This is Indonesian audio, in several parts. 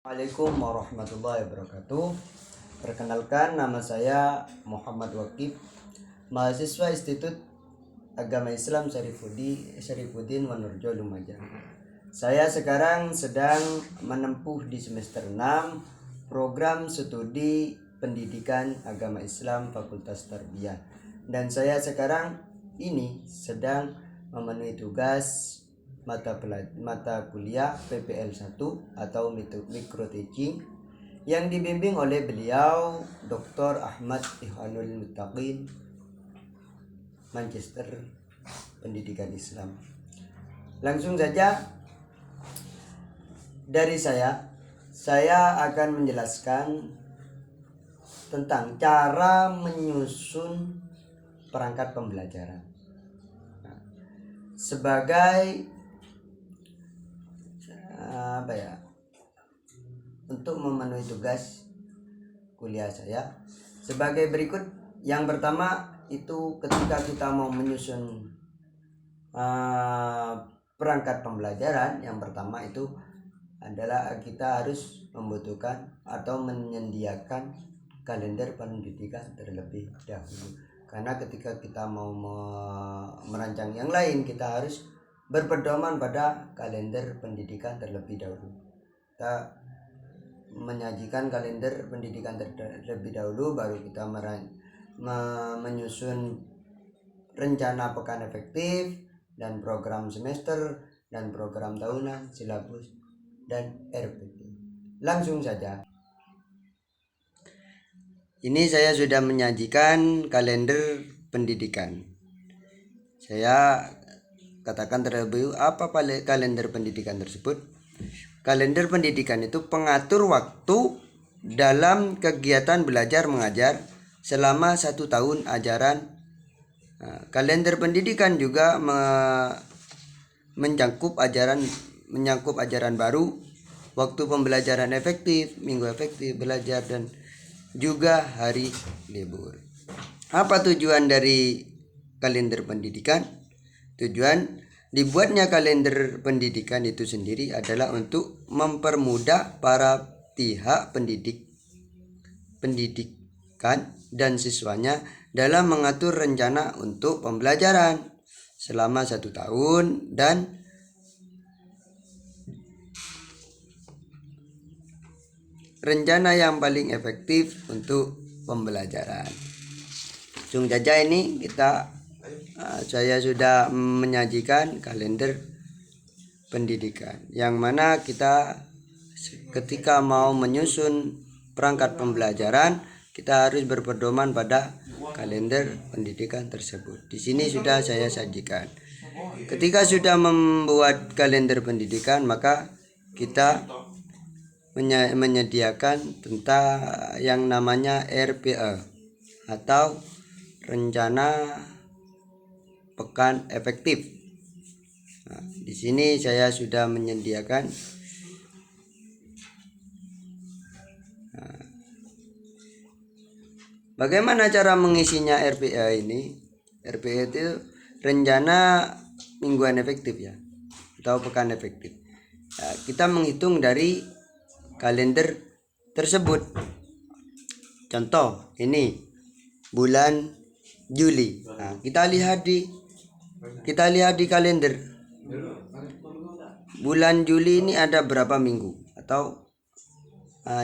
Assalamualaikum warahmatullahi wabarakatuh. Perkenalkan, nama saya Muhammad Wakib, mahasiswa Institut Agama Islam Syarifuddin Wanurjo Lumajang. Saya sekarang sedang menempuh di semester 6 program studi Pendidikan Agama Islam Fakultas Tarbiyah. Dan saya sekarang ini sedang memenuhi tugas mata kuliah PPL 1 atau micro teaching yang dibimbing oleh beliau Dr. Ahmad Ihwanul Muttaqin, Manchester Pendidikan Islam. Langsung saja dari saya akan menjelaskan tentang cara menyusun perangkat pembelajaran. Sebagai untuk memenuhi tugas kuliah saya sebagai berikut. Yang pertama itu ketika kita mau menyusun perangkat pembelajaran, yang pertama itu adalah kita harus membutuhkan atau menyediakan kalender pendidikan terlebih dahulu. Karena ketika kita mau merancang yang lain, kita harus berpedoman pada kalender pendidikan terlebih dahulu. Kita menyajikan kalender pendidikan terlebih dahulu, baru kita menyusun rencana pekan efektif dan program semester dan program tahunan, silabus dan RPP. Langsung saja. Ini saya sudah menyajikan kalender pendidikan. Saya katakan terlebih apa kalender pendidikan tersebut. Kalender pendidikan itu pengatur waktu dalam kegiatan belajar mengajar selama 1 tahun ajaran. Kalender pendidikan juga menyangkut ajaran baru, waktu pembelajaran efektif, minggu efektif belajar, dan juga hari libur. Apa tujuan dari kalender pendidikan? Tujuan dibuatnya kalender pendidikan itu sendiri adalah untuk mempermudah para pihak pendidikan dan siswanya dalam mengatur rencana untuk pembelajaran selama 1 tahun dan rencana yang paling efektif untuk pembelajaran. Langsung saja ini saya sudah menyajikan kalender pendidikan, yang mana kita ketika mau menyusun perangkat pembelajaran kita harus berpedoman pada kalender pendidikan tersebut. Di sini sudah saya sajikan. Ketika sudah membuat kalender pendidikan, maka kita menyediakan tentang yang namanya RPE atau rencana pekan efektif. Di sini saya sudah menyediakan bagaimana cara mengisinya RPE ini. RPE itu rencana mingguan efektif ya, atau pekan efektif. Kita menghitung dari kalender tersebut. Contoh ini bulan Juli. Kita lihat di kalender. Bulan Juli ini ada berapa minggu? Atau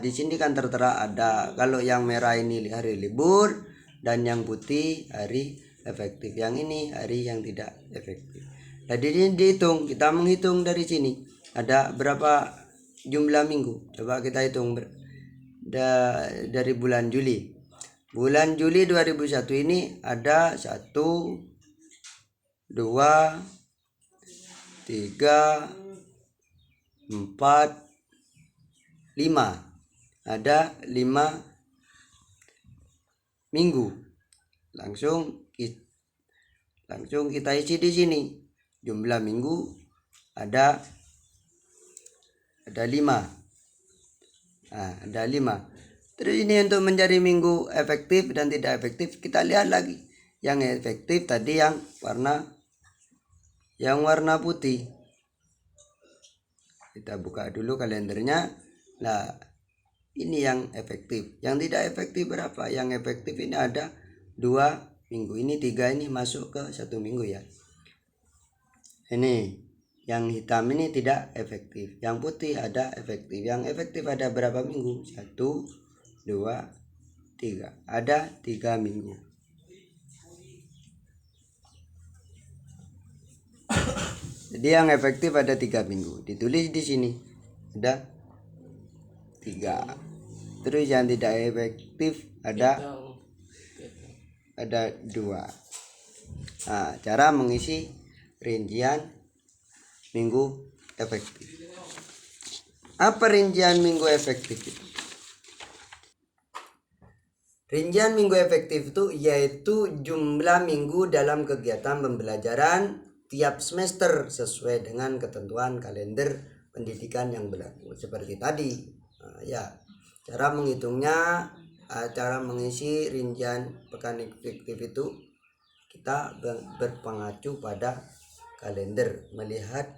di sini kan tertera ada, kalau yang merah ini hari libur dan yang putih hari efektif. Yang ini hari yang tidak efektif. Jadi dihitung, kita menghitung dari sini ada berapa jumlah minggu. Coba kita hitung dari bulan Juli. Bulan Juli 2001 ini ada 1, 2, 3, 4, 5. Ada 5 minggu. Langsung kita isi di sini. Jumlah minggu ada 5. Ada 5. Terus ini untuk mencari minggu efektif dan tidak efektif, kita lihat lagi. Yang efektif tadi yang warna putih. Kita buka dulu kalendernya. Nah, ini yang efektif. Yang tidak efektif berapa? Yang efektif ini ada 2 minggu. Ini 3, ini masuk ke 1 minggu ya. Ini yang hitam ini tidak efektif. Yang putih ada efektif. Yang efektif ada berapa minggu? 1, 2, 3. Ada 3 minggu. Jadi yang efektif ada 3 minggu. Ditulis di sini ada 3. Terus yang tidak efektif ada 2. Nah, cara mengisi rincian minggu efektif. Apa rincian minggu efektif itu? Rincian minggu efektif itu yaitu jumlah minggu dalam kegiatan pembelajaran tiap semester sesuai dengan ketentuan kalender pendidikan yang berlaku. Seperti tadi, ya, cara menghitungnya, cara mengisi rincian pekan efektif itu kita berpengacu pada kalender, melihat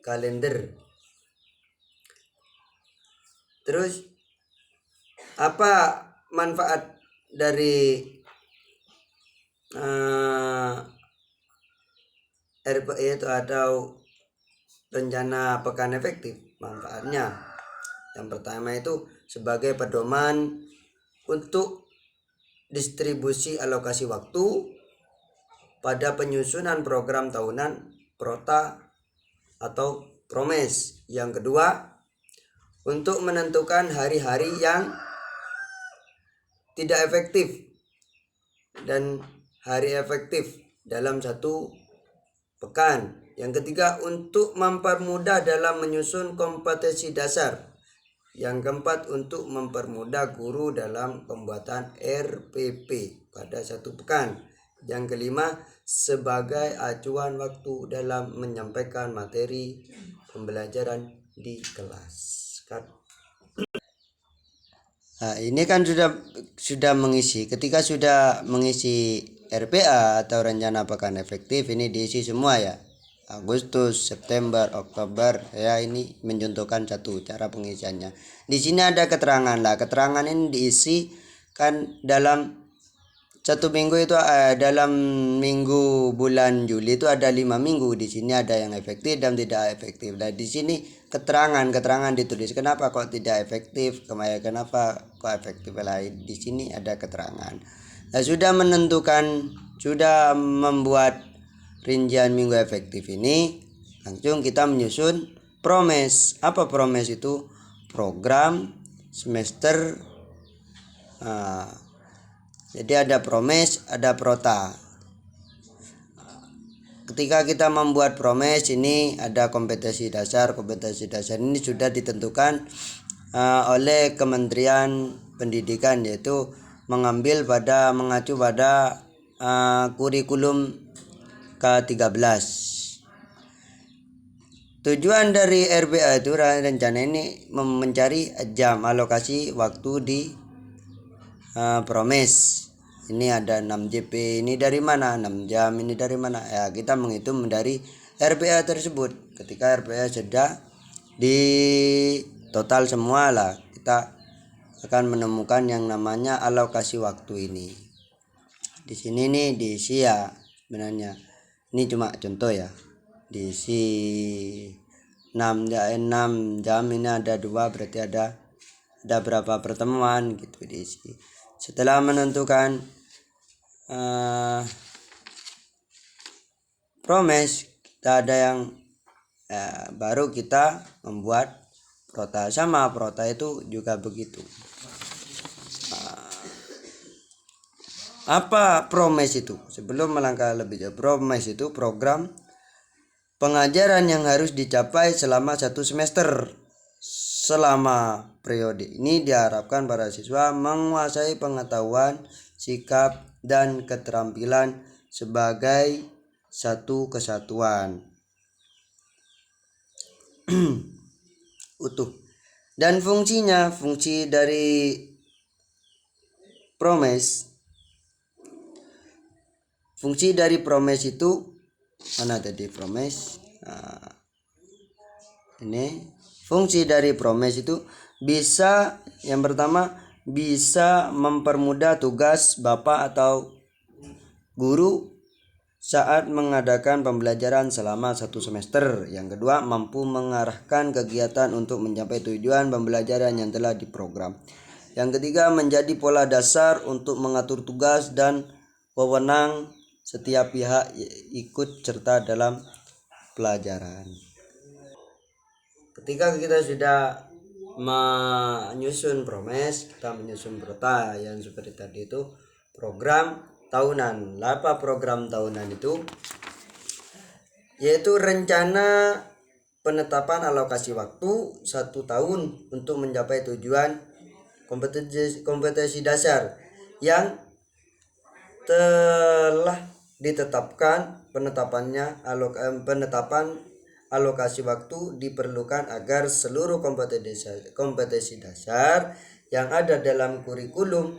kalender. Terus apa manfaat dari RPE itu atau rencana pekan efektif? Manfaatnya yang pertama itu sebagai pedoman untuk distribusi alokasi waktu pada penyusunan program tahunan prota atau promes. Yang kedua, untuk menentukan hari-hari yang tidak efektif dan hari efektif dalam satu pekan. Yang ketiga, untuk mempermudah dalam menyusun kompetensi dasar. Yang keempat, untuk mempermudah guru dalam pembuatan RPP pada satu pekan. Yang kelima, sebagai acuan waktu dalam menyampaikan materi pembelajaran di kelas. Nah, ini kan sudah mengisi. Ketika sudah mengisi RPA atau rencana pekan efektif, ini diisi semua ya. Agustus, September, Oktober, ya, ini mencontohkan satu cara pengisiannya. Di sini ada keterangan lah. Keterangan ini diisi kan dalam 1 minggu itu, dalam minggu bulan Juli itu ada 5 minggu. Di sini ada yang efektif dan tidak efektif. Dan di sini keterangan ditulis. Kenapa kok tidak efektif? Kenapa kok efektif lain? Di sini ada keterangan. Nah, sudah membuat rincian minggu efektif ini, langsung kita menyusun promes. Apa promes itu? Program semester. Jadi ada promes, ada prota. Ketika kita membuat promes ini ada kompetensi dasar. Kompetensi dasar ini sudah ditentukan oleh Kementerian Pendidikan, yaitu mengacu pada kurikulum ke-13. Tujuan dari RPA itu, rencana ini mencari jam alokasi waktu di promes. Ini ada 6 JP, ini dari mana? 6 jam, ini dari mana? Ya, kita menghitung dari RPA tersebut. Ketika RPA sudah di total semua lah, kita akan menemukan yang namanya alokasi waktu ini. Di sini nih diisi ya, sebenarnya ini cuma contoh ya. Diisi 6 jam, ini ada 2, berarti ada berapa pertemuan gitu diisi. Setelah menentukan promes, kita ada yang baru kita membuat prota. Sama prota itu juga begitu. Apa promes itu? Sebelum melangkah lebih jauh, promes itu program pengajaran yang harus dicapai selama 1 semester. Selama periode ini diharapkan para siswa menguasai pengetahuan, sikap, dan keterampilan sebagai satu kesatuan utuh. Dan fungsi dari promes, itu mana tadi promes? Ini Fungsi dari Promes itu bisa, yang pertama, bisa mempermudah tugas Bapak atau guru saat mengadakan pembelajaran selama 1 semester. Yang kedua, mampu mengarahkan kegiatan untuk mencapai tujuan pembelajaran yang telah diprogram. Yang ketiga, menjadi pola dasar untuk mengatur tugas dan wewenang setiap pihak ikut serta dalam pelajaran. Ketika kita sudah menyusun Promes, kita menyusun Prota yang seperti tadi itu program tahunan. Apa program tahunan itu? Yaitu rencana penetapan alokasi waktu 1 tahun untuk mencapai tujuan kompetensi dasar yang telah ditetapkan. Penetapan alokasi waktu diperlukan agar seluruh kompetensi dasar yang ada dalam kurikulum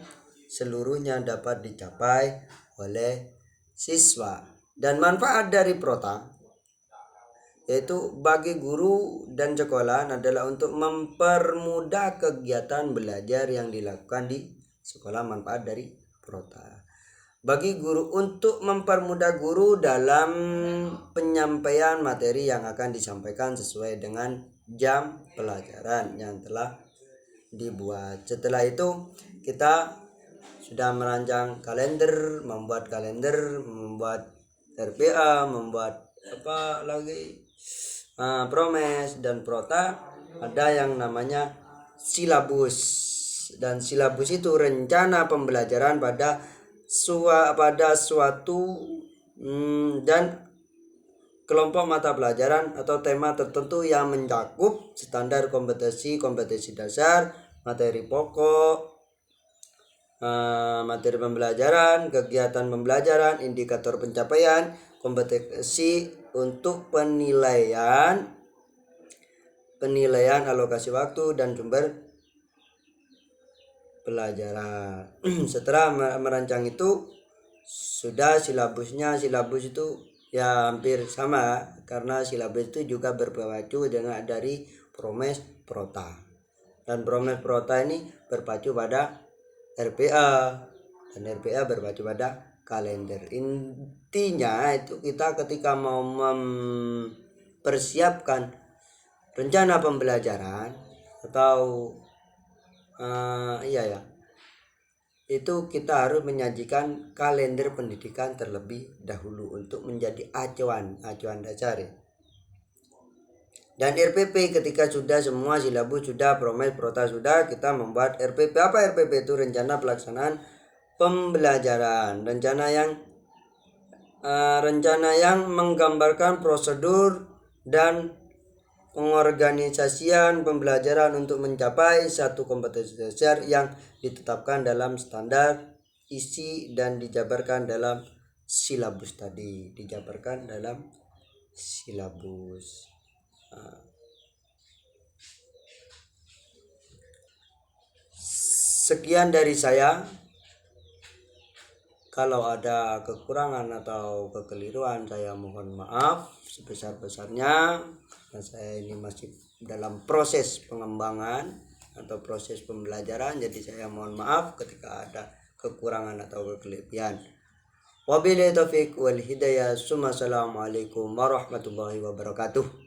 seluruhnya dapat dicapai oleh siswa. Dan manfaat dari Prota yaitu bagi guru dan sekolah adalah untuk mempermudah kegiatan belajar yang dilakukan di sekolah. Manfaat dari Prota bagi guru untuk mempermudah guru dalam penyampaian materi yang akan disampaikan sesuai dengan jam pelajaran yang telah dibuat. Setelah itu kita sudah merancang kalender, membuat RPA, membuat apa lagi, Promes dan Prota. Ada yang namanya silabus, dan silabus itu rencana pembelajaran pada suatu dan kelompok mata pelajaran atau tema tertentu yang mencakup standar kompetensi dasar, materi pokok, materi pembelajaran, kegiatan pembelajaran, indikator pencapaian kompetensi untuk penilaian alokasi waktu dan sumber pelajaran. Setelah merancang itu sudah silabus itu ya hampir sama, karena silabus itu juga berpacu dengan dari Promes Prota, dan Promes Prota ini berpacu pada RPA, dan RPA berpacu pada kalender. Intinya itu kita ketika mau mempersiapkan rencana pembelajaran atau itu kita harus menyajikan kalender pendidikan terlebih dahulu untuk menjadi acuan dasar ya. Dan RPP ketika sudah semua silabus sudah, Promes Prota sudah, kita membuat RPP. Apa RPP itu? Rencana pelaksanaan pembelajaran. Rencana yang menggambarkan prosedur dan pengorganisasian pembelajaran untuk mencapai satu kompetensi dasar yang ditetapkan dalam standar isi dan dijabarkan dalam silabus tadi. Sekian dari saya. Kalau ada kekurangan atau kekeliruan saya mohon maaf sebesar-besarnya, karena saya ini masih dalam proses pengembangan atau proses pembelajaran, jadi saya mohon maaf ketika ada kekurangan atau kekeliruan. Wabillahi taufiq wal hidayah. Assalamualaikum warahmatullahi wabarakatuh.